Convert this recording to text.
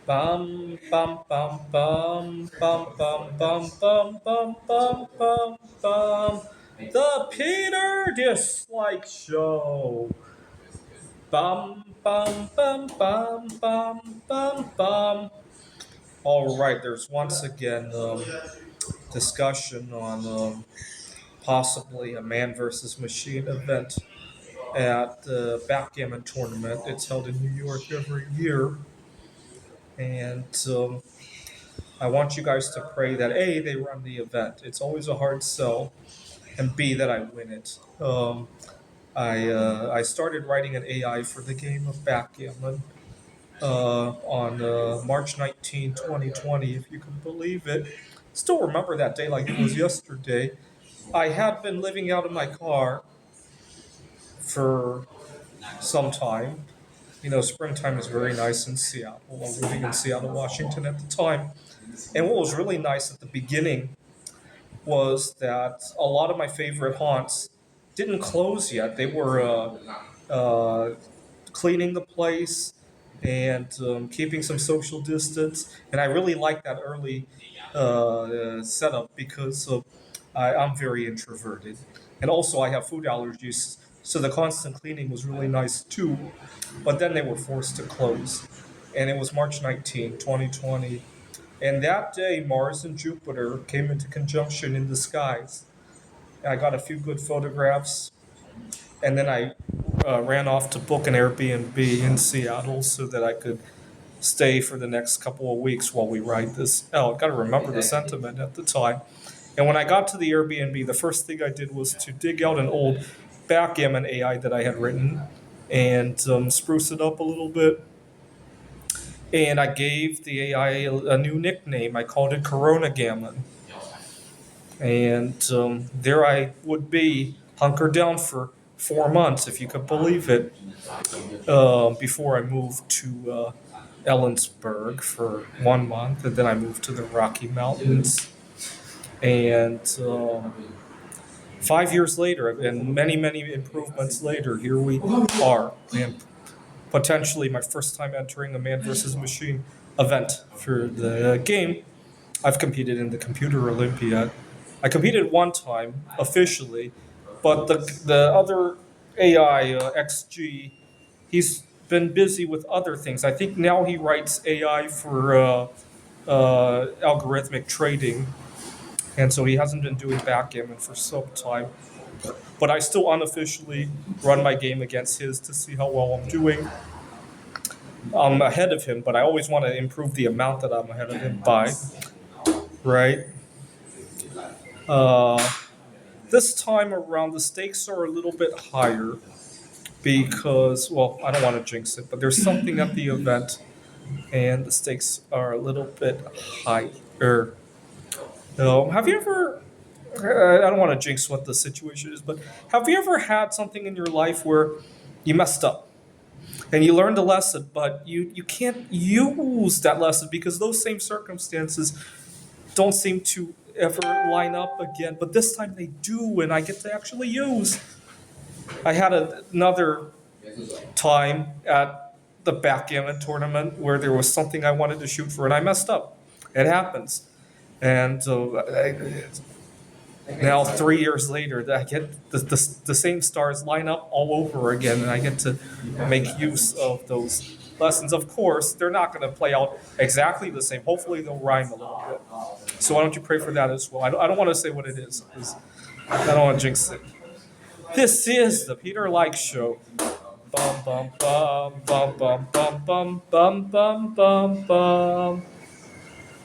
Bum bum bum bum bum bum bum bum bum bum bum bum. The Peter Dislike Show. Bum bum bum bum bum bum bum. All right, there's once again discussion on possibly a man versus machine event at the backgammon tournament. It's held in New York every year, and I want you guys to pray that A, they run the event. It's always a hard sell, and B, that I win it. I started writing an AI for the game of backgammon on March 19, 2020, if you can believe it. Still remember that day like it was yesterday. I had been living out of my car for some time. You know, springtime is very nice in Seattle. I was living in Seattle, Washington at the time. And what was really nice at the beginning was that a lot of my favorite haunts didn't close yet. They were cleaning the place and keeping some social distance. And I really liked that early setup because I'm very introverted. And also, I have food allergies, so the constant cleaning was really nice too. But then they were forced to close. And it was March 19, 2020. And that day, Mars and Jupiter came into conjunction in the skies. I got a few good photographs, and then I ran off to book an Airbnb in Seattle so that I could stay for the next couple of weeks while we write this out. Got to remember the sentiment at the time. And when I got to the Airbnb, the first thing I did was to dig out an old backgammon AI that I had written and spruce it up a little bit. And I gave the AI a new nickname. I called it Corona Gammon. And there I would be, hunkered down for 4 months, if you could believe it, before I moved to Ellensburg for 1 month. And then I moved to the Rocky Mountains. And 5 years later, and many, many improvements later, here we are. And potentially my first time entering a man versus machine event for the game. I've competed in the Computer Olympiad. I competed one time officially, but the other AI XG, he's been busy with other things. I think now he writes AI for algorithmic trading, and so he hasn't been doing backgammon for some time. But I still unofficially run my game against his to see how well I'm doing. I'm ahead of him, but I always want to improve the amount that I'm ahead of him by, right? Uh, this time around, the stakes are a little bit higher because, well, I don't want to jinx it, but there's something at the event, and the stakes are a little bit higher. Have you ever? I don't want to jinx what the situation is, but have you ever had something in your life where you messed up and you learned a lesson, but you can't use that lesson because those same circumstances don't seem to ever line up again, but this time they do, and I get to actually use. I had another time at the backgammon tournament where there was something I wanted to shoot for, and I messed up. It happens. And now 3 years later, I get the same stars line up all over again, and I get to make use of those lessons. Of course, they're not going to play out exactly the same. Hopefully, they'll rhyme a little bit. So why don't you pray for that as well? I don't want to say what it is because I don't want to jinx it. This is the Peter Like Show. Bum bum bum bum bum bum bum bum bum bum bum.